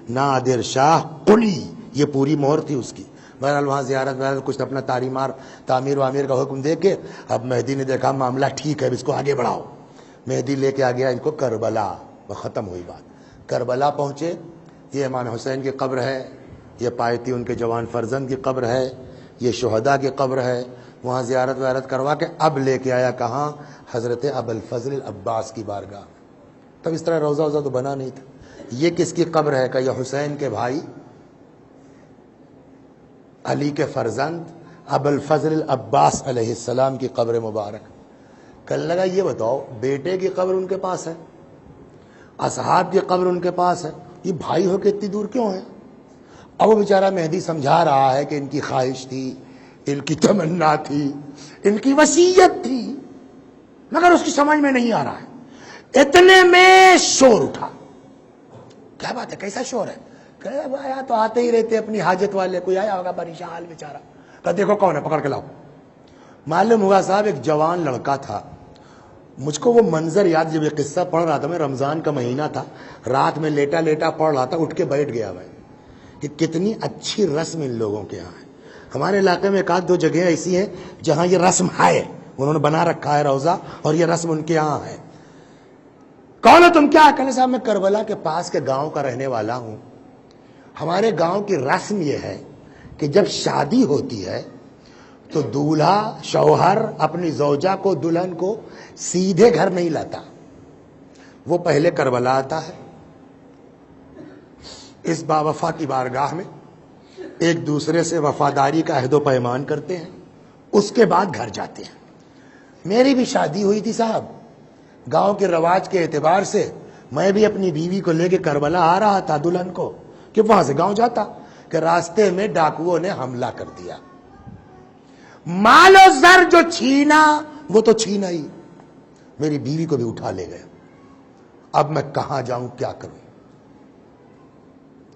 نادر شاہ قلی، یہ پوری مہر تھی اس کی۔ بہرحال وہاں زیارت کچھ اپنا تعمیر وامیر کا حکم دے کے اب مہدی نے دیکھا معاملہ ٹھیک ہے، اب اس کو آگے بڑھاؤ۔ مہدی لے کے آ گیا ان کو کربلا، ختم ہوئی بات۔ کربلا پہنچے، یہ امام حسین کی قبر ہے، یہ پایتی ان کے جوان فرزند کی قبر ہے، یہ شہداء کی قبر ہے۔ وہاں زیارت کروا کے اب لے کے آیا کہاں؟ حضرت ابوالفضل العباس کی بارگاہ۔ تب اس طرح روضہ تو بنا نہیں تھا۔ یہ کس کی قبر ہے؟ کہ یہ حسین کے بھائی علی کے فرزند ابوالفضل العباس علیہ السلام کی قبر مبارک۔ کل لگا یہ بتاؤ، بیٹے کی قبر ان کے پاس ہے، اصحاب کی قبر ان کے پاس ہے، یہ بھائی ہو کے اتنی دور کیوں ہے؟ اب وہ بیچارہ مہدی سمجھا رہا ہے کہ ان کی خواہش تھی، ان کی تمنا تھی، ان کی وصیت تھی، مگر اس کی سمجھ میں نہیں آ رہا ہے۔ اتنے میں شور اٹھا۔ کیا بات ہے؟ کیسا شور ہے؟ کہ آیا تو آتے ہی رہتے اپنی حاجت والے، کوئی آیا ہوگا پریشان حال بیچارہ، کہ دیکھو کون ہے، پکڑ کے لاؤ۔ معلوم ہوا صاحب ایک جوان لڑکا تھا۔ مجھ کو وہ منظر یاد، جب یہ قصہ پڑھ رہا تھا میں، رمضان کا مہینہ تھا، رات میں لیٹا لیٹا پڑھ رہا تھا، اٹھ کے بیٹھ گیا میں کہ کتنی اچھی رسم ان لوگوں کے یہاں ہے۔ ہمارے علاقے میں ایک آدھ دو جگہیں ایسی ہیں جہاں یہ رسم ہے، انہوں نے بنا رکھا ہے روضہ، اور یہ رسم ان کے یہاں ہے۔ کون ہو تم؟ کیا؟ کہنے صاحب میں کربلا کے پاس کے گاؤں کا رہنے والا ہوں۔ ہمارے گاؤں کی رسم یہ ہے کہ جب شادی ہوتی ہے تو دولہا شوہر اپنی زوجہ کو، دلہن کو سیدھے گھر نہیں لاتا، وہ پہلے کربلا آتا ہے، اس باوفا کی بارگاہ میں ایک دوسرے سے وفاداری کا عہد و پیمان کرتے ہیں، اس کے بعد گھر جاتے ہیں۔ میری بھی شادی ہوئی تھی صاحب، گاؤں کے رواج کے اعتبار سے میں بھی اپنی بیوی کو لے کے کربلا آ رہا تھا، دلہن کو، کہ وہاں سے گاؤں جاتا، کہ راستے میں ڈاکوؤں نے حملہ کر دیا، مال و زر جو چھینا وہ تو چھینا ہی، میری بیوی کو بھی اٹھا لے گئے۔ اب میں کہاں جاؤں، کیا کروں،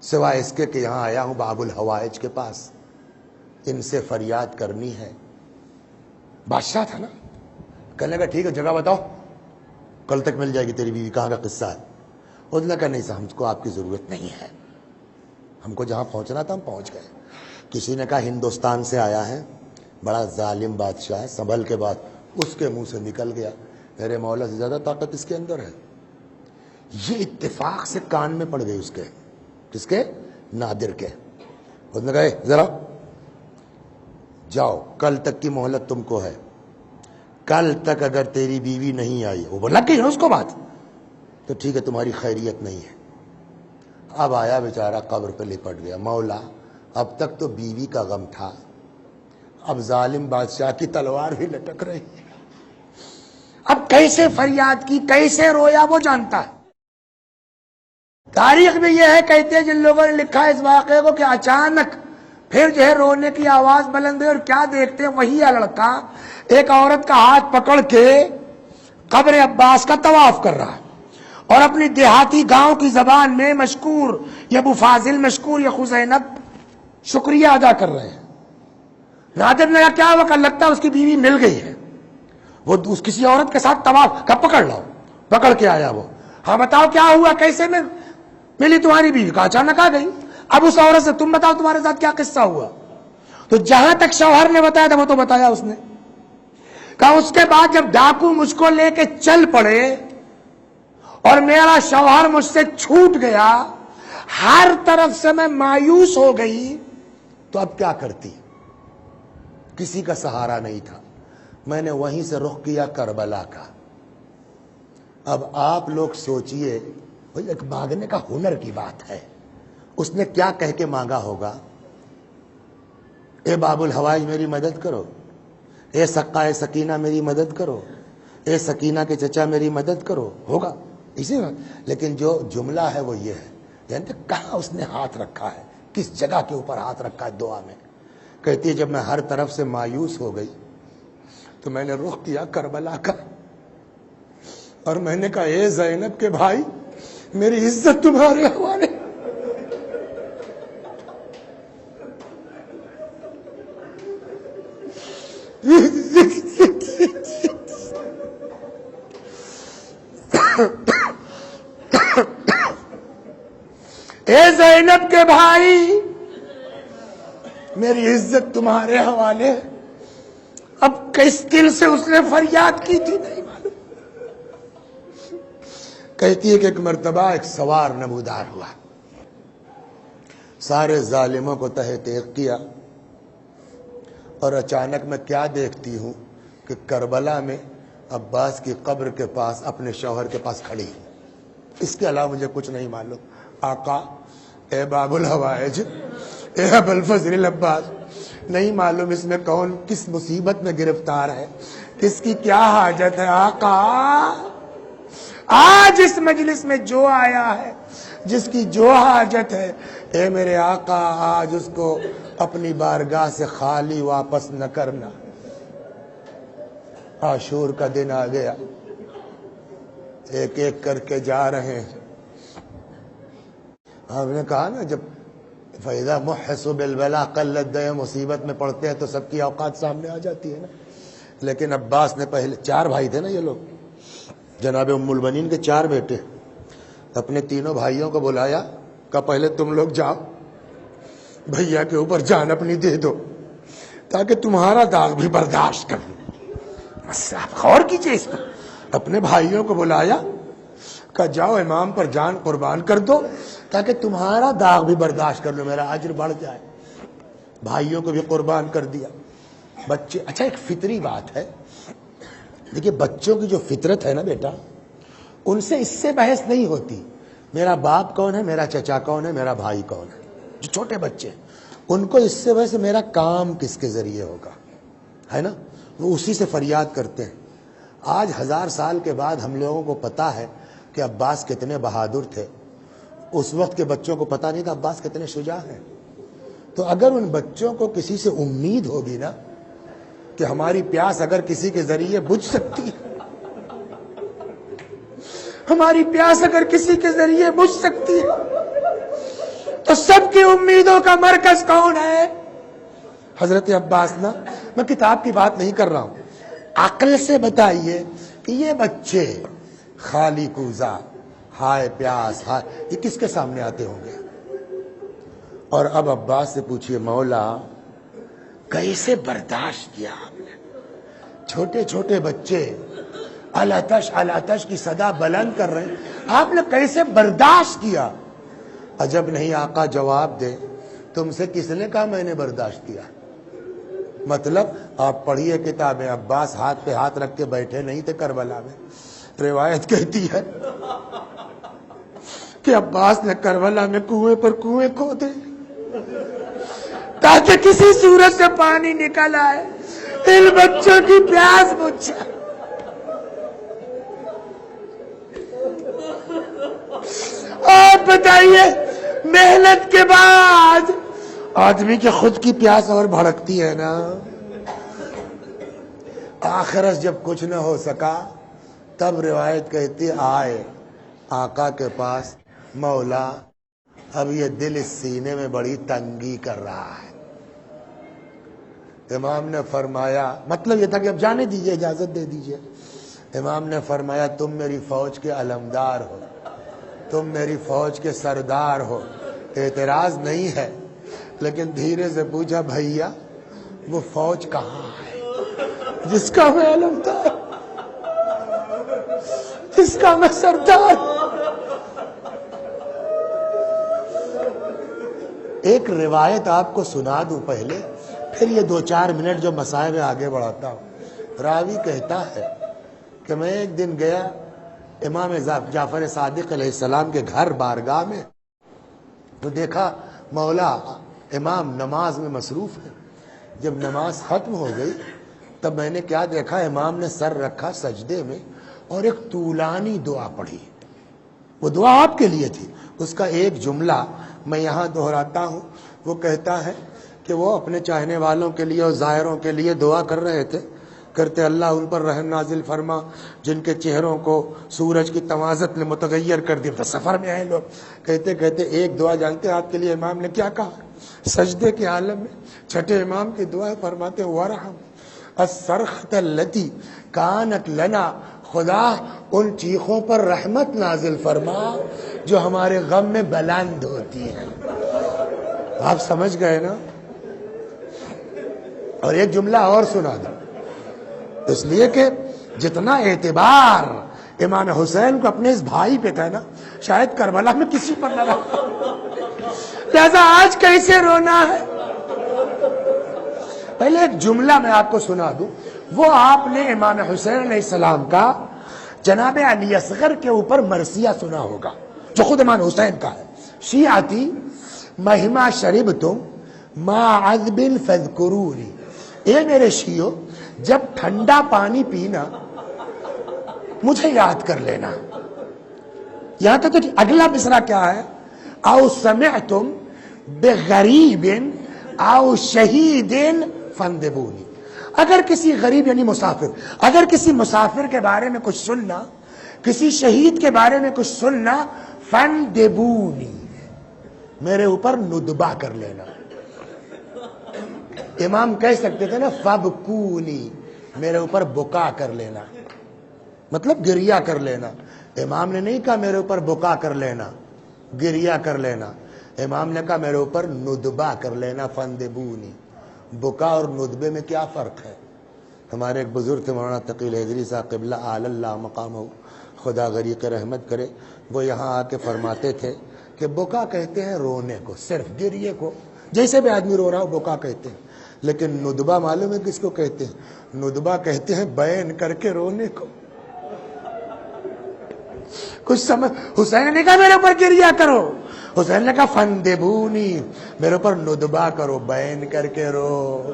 سوائے اس کے کہ یہاں آیا ہوں باب الحوائج کے پاس، ان سے فریاد کرنی ہے۔ بادشاہ تھا نا، کہنے لگا ٹھیک ہے جگہ بتاؤ، کل تک مل جائے گی تیری بیوی، کہاں کا قصہ ہے؟ اس نے کہا نہیں صاحب، ہم کو آپ کی ضرورت نہیں ہے، ہم کو جہاں پہنچنا تھا ہم پہنچ گئے۔ کسی نے کہا ہندوستان سے آیا ہے، بڑا ظالم بادشاہ ہے، سنبھل کے بعد اس کے منہ سے نکل گیا، میرے مولا سے زیادہ طاقت اس کے اندر ہے۔ یہ اتفاق سے کان میں پڑ گئی اس کے، کس کے؟ نادر کے۔ اس نے کہا ذرا جاؤ، کل تک کی مہلت تم کو ہے، کل تک اگر تیری بیوی نہیں آئی، وہ لگ گئی نا اس کو بات، تو ٹھیک ہے تمہاری خیریت نہیں ہے۔ اب آیا بیچارہ قبر پہ لپٹ گیا، مولا اب تک تو بیوی کا غم تھا، اب ظالم بادشاہ کی تلوار بھی لٹک رہی ہے، اب کیسے فریاد کی، کیسے رویا وہ جانتا ہے۔ تاریخ میں یہ ہے، کہتے ہیں جن لوگوں نے لکھا ہے اس واقعے کو، کہ اچانک پھر جو ہے رونے کی آواز بلند ہوئی، اور کیا دیکھتے ہیں، وہی لڑکا ایک عورت کا ہاتھ پکڑ کے قبر عباس کا طواف کر رہا ہے، اور اپنی دیہاتی گاؤں کی زبان میں مشکور، یہ ابو فاضل مشکور، یہ خزینب شکریہ ادا کر رہے ہیں۔ نادر نے کہا کیا ہوا؟ لگتا ہے اس کی بیوی مل گئی ہے، وہ کسی عورت کے ساتھ طواف کا، پکڑ لاؤ، پکڑ کے آیا وہ۔ ہاں بتاؤ کیا ہوا، کیسے میں ملی تمہاری بیوی؟ کا اچانک آ گئی۔ اب اس عورت سے تم بتاؤ تمہارے ساتھ کیا قصہ ہوا؟ تو جہاں تک شوہر نے بتایا تھا وہ تو بتایا اس نے۔ کہا اس کے بعد جب ڈاکو مجھ کو لے کے چل پڑے اور میرا شوہر مجھ سے چھوٹ گیا، ہر طرف سے میں مایوس ہو گئی، تو اب کیا کرتی؟ کسی کا سہارا نہیں تھا، میں نے وہیں سے رخ کیا کربلا کا۔ اب آپ لوگ سوچئے، ایک مانگنے کا ہنر کی بات ہے، اس نے کیا کہہ کے مانگا ہوگا؟ اے باب الحوائج میری مدد کرو، اے سقائے سکینہ میری مدد کرو، اے سکینہ کے چچا میری مدد کرو، ہوگا اسی میں۔ لیکن جو جملہ ہے وہ یہ ہے، یعنی کہاں اس نے ہاتھ رکھا ہے، کس جگہ کے اوپر ہاتھ رکھا ہے دعا میں؟ کہتی ہے جب میں ہر طرف سے مایوس ہو گئی تو میں نے رخ کیا کربلا کا، اور میں نے کہا اے زینب کے بھائی، میری عزت تمہارے حوالے۔ اے زینب کے بھائی میری عزت تمہارے حوالے ہے. اب کس دل سے اس نے فریاد کی تھی نہیں معلوم. کہتی ہے کہ ایک مرتبہ ایک سوار نمودار ہوا, سارے ظالموں کو تہہ تیغ کیا, اور اچانک میں کیا دیکھتی ہوں کہ کربلا میں عباس کی قبر کے پاس اپنے شوہر کے پاس کھڑی. اس کے علاوہ مجھے کچھ نہیں معلوم. آقا اے باب الحوائج اے ابو الفضل العباس, نہیں معلوم اس میں کون کس مصیبت میں گرفتار ہے, کس کی کیا حاجت ہے. آقا آج اس مجلس میں جو آیا ہے, جس کی جو حاجت ہے, اے میرے آقا آج اس کو اپنی بارگاہ سے خالی واپس نہ کرنا. عاشور کا دن آ گیا, ایک ایک کر کے جا رہے ہیں. ہم نے کہا نا جب فَإِذَا مُحِّسُ بِالْبَلَا قَلَّتْ دَيَ مصیبت میں پڑتے ہیں تو سب کی اوقات سامنے آ جاتی ہے نا. لیکن عباس نے پہلے, 4 بھائی تھے نا یہ لوگ, جناب ام المؤمنین کے 4 بیٹے, اپنے تینوں بھائیوں کو بلایا, کہا پہلے تم لوگ جاؤ, بھیا کے اوپر جان اپنی دے دو تاکہ تمہارا داغ بھی برداشت کر لوں. آپ غور کیجئے اس پر. اپنے بھائیوں کو بلایا, کہا جاؤ امام پر جان قربان کر دو تاکہ تمہارا داغ بھی برداشت کر لو, میرا اجر بڑھ جائے. بھائیوں کو بھی قربان کر دیا. بچے, اچھا ایک فطری بات ہے, دیکھیے بچوں کی جو فطرت ہے نا بیٹا, ان سے اس سے بحث نہیں ہوتی میرا باپ کون ہے, میرا چچا کون ہے, میرا بھائی کون ہے. جو چھوٹے بچے ان کو اس سے بحث میرا کام کس کے ذریعے ہوگا, ہے نا, وہ اسی سے فریاد کرتے ہیں. آج 1000 سال کے بعد ہم لوگوں کو پتا ہے کہ عباس کتنے بہادر تھے. اس وقت کے بچوں کو پتا نہیں تھا عباس کتنے شجاع ہیں. تو اگر ان بچوں کو کسی سے امید ہوگی نا کہ ہماری پیاس اگر کسی کے ذریعے بجھ سکتی ہے, ہماری پیاس اگر کسی کے ذریعے بجھ سکتی ہے, تو سب کی امیدوں کا مرکز کون ہے؟ حضرت عباس. نا میں کتاب کی بات نہیں کر رہا ہوں, عقل سے بتائیے کہ یہ بچے خالی کوزہ, ہائے پیاس, ہائے, یہ کس کے سامنے آتے ہوں گے؟ اور اب عباس سے پوچھئے مولا کیسے برداشت کیا آپ نے؟ چھوٹے چھوٹے بچے الاتش الاتش کی صدا بلند کر رہے ہیں, آپ نے کیسے برداشت کیا؟ عجب نہیں آقا جواب دے, تم سے کس نے کہا میں نے برداشت کیا؟ مطلب آپ پڑھیے کتابیں, عباس ہاتھ پہ ہاتھ رکھ کے بیٹھے نہیں تھے کربلا میں. روایت کہتی ہے کہ عباس نے کربلا میں کنویں پر کنویں کھودے تاکہ کسی صورت سے پانی نکل آئے, ان بچوں کی پیاس بجھ جائے. آپ بتائیے محنت کے بعد آدمی کی خود کی پیاس اور بھڑکتی ہے نا. آخرت جب کچھ نہ ہو سکا تب روایت کہتی آئے آقا کے پاس, مولا اب یہ دل اس سینے میں بڑی تنگی کر رہا ہے. امام نے فرمایا, مطلب یہ تھا کہ اب جانے دیجئے, اجازت دے دیجئے. امام نے فرمایا تم میری فوج کے علمدار ہو, تم میری فوج کے سردار ہو, اعتراض نہیں ہے, لیکن دھیرے سے پوچھا بھیا وہ فوج کہاں ہے جس کا میں علمدار, جس کا میں سردار. ایک روایت آپ کو سنا دوں پہلے, پھر یہ 2-4 منٹ جو مسائل میں آگے بڑھاتا ہوں. راوی کہتا ہے کہ میں ایک دن گیا امام جعفر صادق علیہ السلام کے گھر بارگاہ میں, تو دیکھا مولا امام نماز میں مصروف ہے. جب نماز ختم ہو گئی تب میں نے کیا دیکھا, امام نے سر رکھا سجدے میں اور ایک طولانی دعا پڑھی. وہ دعا آپ کے لیے تھی. اس کا ایک جملہ میں یہاں دہراتا ہوں. وہ کہتا ہے کہ وہ اپنے چاہنے والوں کے لیے اور زائروں کے لیے دعا کر رہے تھے, کرتے اللہ ان پر رحم نازل فرما جن کے چہروں کو سورج کی تمازت نے متغیر کر دیا. سفر میں آئے لوگ, کہتے کہتے ایک دعا جانتے ہیں آپ کے لیے امام نے کیا کہا؟ سجدے کے عالم میں چھٹے امام کی دعا فرماتے وَرْحَمْ الصَّرْخَةَ الَّتِي كَانَتْ لَنَا خدا ان چیخوں پر رحمت نازل فرما جو ہمارے غم میں بلند ہوتی ہیں. آپ سمجھ گئے نا؟ اور ایک جملہ اور سنا دوں، اس لیے کہ جتنا اعتبار امام حسین کو اپنے اس بھائی پہ تھا نا، شاید کربلا میں کسی پر نہ رہا. لہذا آج کیسے رونا ہے؟ پہلے ایک جملہ میں آپ کو سنا دوں. وہ آپ نے امام حسین علیہ السلام کا جناب علی اصغر کے اوپر مرثیہ سنا ہوگا جو خود امام حسین کا ہے. شیعتی مہما شربتم ما عذب فاذکرونی، اے میرے شیعو جب ٹھنڈا پانی پینا مجھے یاد کر لینا. یہاں تک کہ اگلا مصرع کیا ہے؟ او سمعتم بغریب او شہید فاندبونی. اگر کسی غریب یعنی مسافر، اگر کسی مسافر کے بارے میں کچھ سننا، کسی شہید کے بارے میں کچھ سننا، فاندبونی میرے اوپر ندبہ کر لینا. امام کہہ سکتے تھے نا فبکونی میرے اوپر بکا کر لینا، مطلب گریا کر لینا. امام نے نہیں کہا میرے اوپر بکا کر لینا، گریا کر لینا. امام نے کہا میرے اوپر ندبہ کر لینا. فاندبونی، بکا اور ندبے میں کیا فرق ہے؟ ہمارے ایک بزرگ تھے مولانا تقی الحیدری صاحب قبلہ اعلی اللہ مقامہ، خدا غریق رحمت کرے. وہ یہاں آ کے فرماتے تھے کہ بکا کہتے ہیں رونے کو، صرف گریے کو، جیسے بھی آدمی رو رہا ہو بکا کہتے ہیں. لیکن ندبہ معلوم ہے کس کو کہتے ہیں؟ ندبہ کہتے ہیں بین کر کے رونے کو. کچھ سمجھ؟ حسین نے کہا میرے اوپر گریا کرو، حسین نے کہا فندبونی میرے اوپر ندبہ کرو، بین کر کے رو.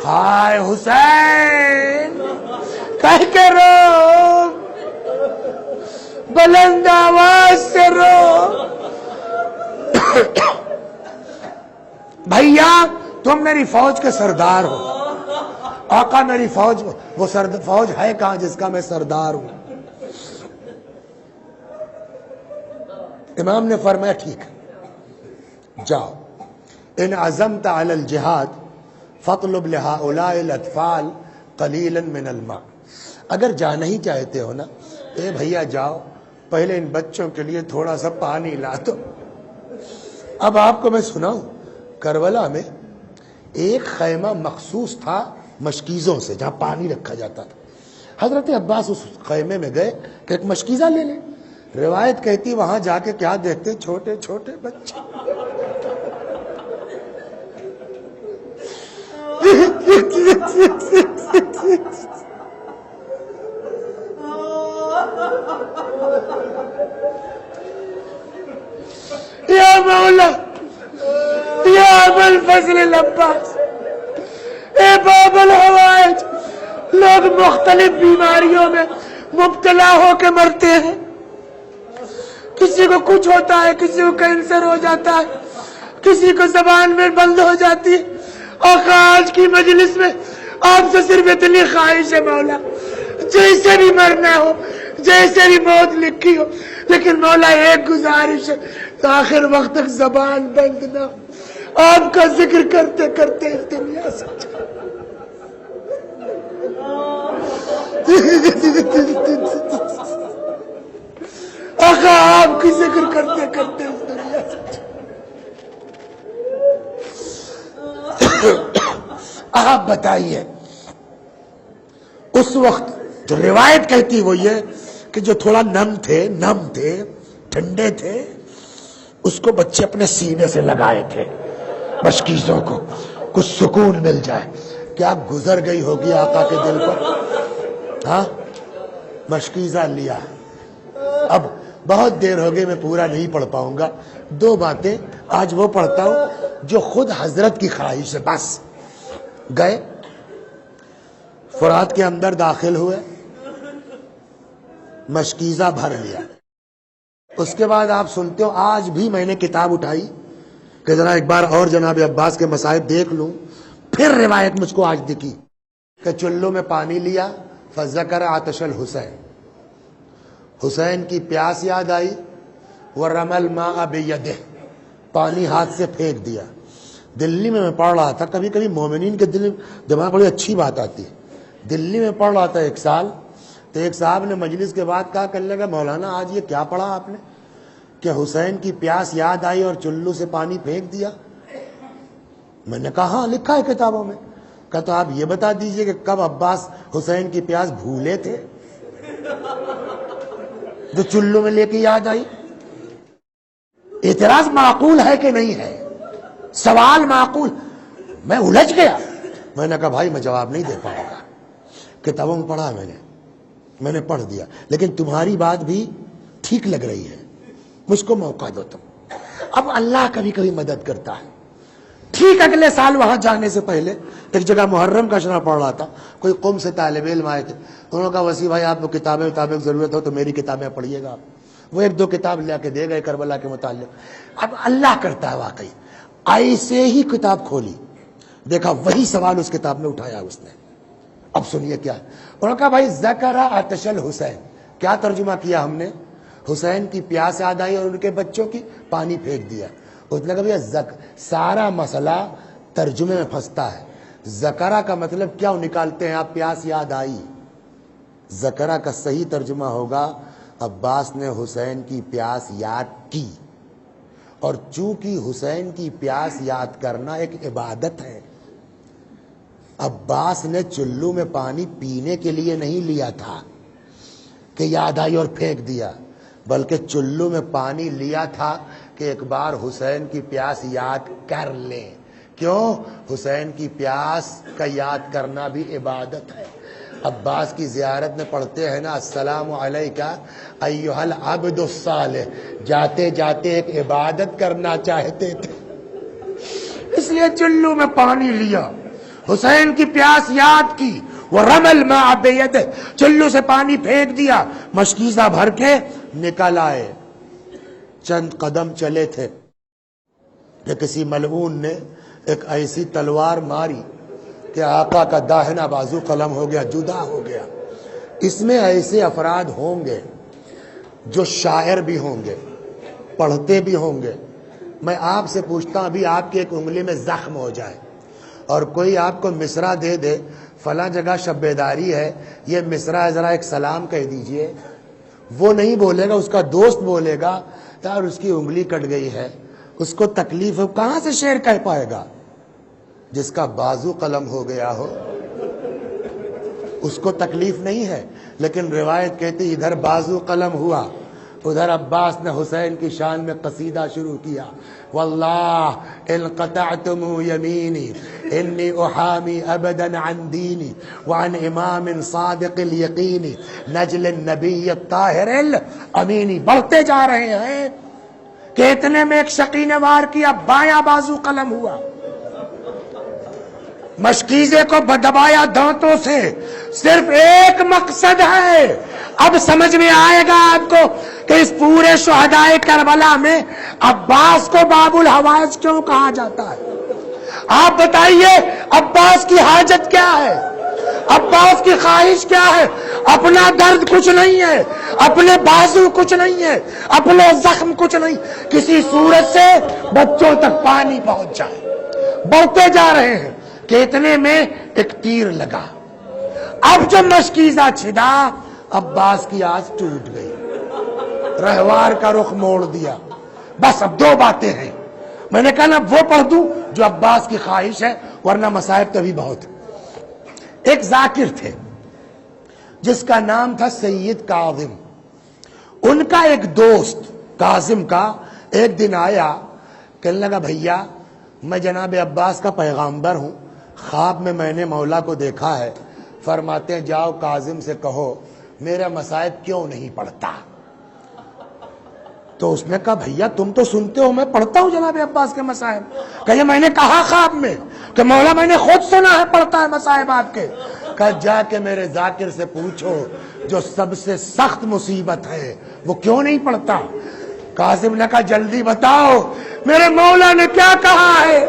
ہائے حسین کہہ کے رو، بلند آواز سے رو. بھیا تم میری فوج کے سردار ہو. آقا میری فوج، وہ فوج ہے کہاں جس کا میں سردار ہوں؟ امام نے فرمایا ٹھیک ہے جاؤ، ان عزمت علی الجہاد فاطلب لہؤلاء الاطفال قلیلا من الماء. اگر جانا ہی چاہتے ہو نا، اے بھیا جاؤ، پہلے ان بچوں کے لیے تھوڑا سا پانی لا دو. اب آپ کو میں سناؤں، کربلا میں ایک خیمہ مخصوص تھا مشکیزوں سے جہاں پانی رکھا جاتا تھا. حضرت عباس اس خیمے میں گئے کہ ایک مشکیزہ لے لیں. روایت کہتی وہاں جا کے کیا دیکھتے؟ چھوٹے چھوٹے بچے. یا مولا یا ابا الفضل العباس، اے باب الحوائج، لوگ مختلف بیماریوں میں مبتلا ہو کے مرتے ہیں. کسی کو کچھ ہوتا ہے، کسی کو کینسر ہو جاتا ہے، کسی کو زبان میں بند ہو جاتی ہے. اور آج کی مجلس میں آپ سے صرف اتنی خواہش ہے مولا، جیسے بھی مرنا ہو، جیسے بھی موت لکھی ہو، لیکن مولا ایک گزارش ہے، آخر وقت تک زبان بند نہ ہو، آپ کا ذکر کرتے کرتے اس دنیا سے. آقا آپ کی ذکر کرتے کرتے اس دنیا سے. آپ بتائیے اس وقت جو روایت کہتی وہ یہ کہ جو تھوڑا نم تھے ٹھنڈے تھے، اس کو بچے اپنے سینے سے لگائے تھے مشکیزوں کو، کچھ سکون مل جائے. کیا گزر گئی ہوگی آقا کے دل پر؟ ہاں مشکیزہ لیا. اب بہت دیر ہو گئی، میں پورا نہیں پڑھ پاؤں گا. 2 باتیں آج وہ پڑھتا ہوں جو خود حضرت کی خواہش ہے. بس گئے فرات کے اندر داخل ہوئے، مشکیزہ بھر لیا. اس کے بعد آپ سنتے ہو آج بھی میں نے کتاب اٹھائی کہ ذرا ایک بار اور جناب عباس کے مصائب دیکھ لوں. پھر روایت مجھ کو آج دکھی کہ چلو میں پانی لیا، فذکر عطش الحسین، حسین کی پیاس یاد آئی، ورمى الماء بيده، پانی ہاتھ سے پھینک دیا. دلی میں پڑھ رہا تھا، کبھی کبھی مومنین کے دل دماغ بڑی اچھی بات آتی ہے. دلی میں پڑھ رہا تھا ایک سال تو ایک صاحب نے مجلس کے بعد کہا، کرنے لگا مولانا آج یہ کیا پڑھا آپ نے کہ حسین کی پیاس یاد آئی اور چلو سے پانی پھینک دیا؟ میں نے کہا ہاں لکھا ہے کتابوں میں۔ کہا تو آپ یہ بتا دیجئے کہ کب عباس حسین کی پیاس بھولے تھے جو چلو میں لے کے یاد آئی؟ اعتراض معقول ہے کہ نہیں ہے؟ سوال معقول؟ میں الجھ گیا۔ میں نے کہا بھائی میں جواب نہیں دے پاؤں گا، کتابوں میں پڑھا میں نے پڑھ دیا، لیکن تمہاری بات بھی ٹھیک لگ رہی ہے، مجھ کو موقع دو تم۔ اب اللہ کبھی کبھی مدد کرتا ہے۔ ٹھیک اگلے سال وہاں جانے سے پہلے ایک جگہ محرم کا شرح پڑھ رہا تھا، کوئی قوم سے طالب علم آئے تھے، انہوں نے کہا وسیع بھائی آپ کو کتابیں کی ضرورت ہو تو میری کتابیں پڑھیے گا۔ وہ ایک دو کتاب لے کے دے گئے کربلا کے متعلق۔ اب اللہ کرتا ہے واقعی، ایسے ہی کتاب کھولی، دیکھا وہی سوال اس کتاب میں اٹھایا اس نے۔ اب سنیے کیا ہے، انہوں نے کہا بھائی ذکر آتش الحسین، کیا ترجمہ کیا ہم نے؟ حسین کی پیاس یاد آئی اور ان کے بچوں کی پانی پھینک دیا۔ اس نے کہا بھیا سارا مسئلہ ترجمے میں پھنستا ہے، ذکرہ کا مطلب کیا نکالتے ہیں آپ؟ پیاس یاد آئی۔ ذکرہ کا صحیح ترجمہ ہوگا عباس نے حسین کی پیاس یاد کی، اور چونکہ حسین کی پیاس یاد کرنا ایک عبادت ہے، عباس نے چلو میں پانی پینے کے لیے نہیں لیا تھا کہ یاد آئی اور پھینک دیا، بلکہ چلو میں پانی لیا تھا کہ ایک بار حسین کی پیاس یاد کر لیں۔ کیوں؟ حسین کی پیاس کا یاد کرنا بھی عبادت ہے۔ عباس کی زیارت میں پڑھتے ہیں نا السلام علیکہ ایھا العبد الصالح، جاتے جاتے ایک عبادت کرنا چاہتے تھے، اس لیے چلو میں پانی لیا، حسین کی پیاس یاد کی، وَرَمَى الْمَاءَ بِيَدِهِ، چلو سے پانی پھینک دیا، مشکیزہ بھر کے نکل آئے۔ چند قدم چلے تھے کہ کسی ملعون نے ایک ایسی تلوار ماری کہ آقا کا داہنا بازو قلم ہو گیا، جدا ہو گیا۔ اس میں ایسے افراد ہوں گے جو شاعر بھی ہوں گے، پڑھتے بھی ہوں گے۔ میں آپ سے پوچھتا ہوں ابھی آپ کی ایک انگلی میں زخم ہو جائے اور کوئی آپ کو مصرع دے دے، فلاں جگہ شب بیداری ہے، یہ مصرع ذرا ایک سلام کہہ دیجئے، وہ نہیں بولے گا، اس کا دوست بولے گا یار اس کی انگلی کٹ گئی ہے، اس کو تکلیف ہے، کہاں سے شعر کہہ پائے گا؟ جس کا بازو قلم ہو گیا ہو اس کو تکلیف نہیں ہے۔ لیکن روایت کہتی ادھر بازو قلم ہوا، ادھر عباس نے حسین کی شان میں قصیدہ شروع کیا، واللہ ان قطعتم یمینی انی احامی ابدا عن دینی وعن امام صادق الیقینی نجل النبی الطاہر الامینی۔ بڑھتے جا رہے ہیں کہ اتنے میں ایک شقی نے وار کیا، بایاں بازو قلم ہوا، مشکیزے کو دبایا دانتوں سے، صرف ایک مقصد ہے۔ اب سمجھ میں آئے گا آپ کو کہ اس پورے شہدائے کربلا میں عباس کو باب الحوائج کیوں کہا جاتا ہے۔ آپ بتائیے عباس کی حاجت کیا ہے، عباس کی خواہش کیا ہے؟ اپنا درد کچھ نہیں ہے، اپنے بازو کچھ نہیں ہے، اپنے زخم کچھ نہیں، کسی صورت سے بچوں تک پانی پہنچ جائے۔ بڑھتے جا رہے ہیں کہ اتنے میں ایک تیر لگا۔ اب جب مشکیزہ چھدا، عباس کی آس ٹوٹ گئی، رہوار کا رخ موڑ دیا۔ بس اب دو باتیں ہیں، میں نے کہا نا وہ پڑھ دوں جو عباس کی خواہش ہے، ورنہ مصائب تبھی بہت۔ ایک ذاکر تھے جس کا نام تھا سید کاظم، ان کا ایک دوست کاظم کا ایک دن آیا، کہنے لگا بھیا میں جناب عباس کا پیغامبر ہوں، خواب میں میں نے مولا کو دیکھا ہے، فرماتے ہیں جاؤ کاظم سے کہو میرا مصائب کیوں نہیں پڑھتا۔ تو اس نے کہا بھیا تم تو سنتے ہو میں پڑھتا ہوں جناب عباس کے مصائب۔ کہا میں نے کہا خواب میں کہ مولا میں نے خود سنا ہے پڑھتا ہے مصائب آپ کے۔ کہا جا کے میرے ذاکر سے پوچھو جو سب سے سخت مصیبت ہے وہ کیوں نہیں پڑھتا۔ کاظم نے کہا جلدی بتاؤ میرے مولا نے کیا کہا ہے۔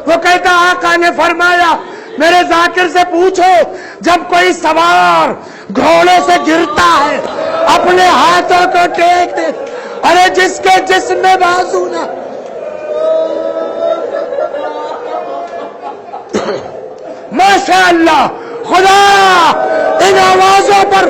وہ کہتا آقا نے فرمایا میرے ذاکر سے پوچھو جب کوئی سوار گھوڑے سے گرتا ہے اپنے ہاتھوں کو ٹیک دے، ارے جس کے جسم میں بازو نہ، ماشاء اللہ خدا ان آوازوں پر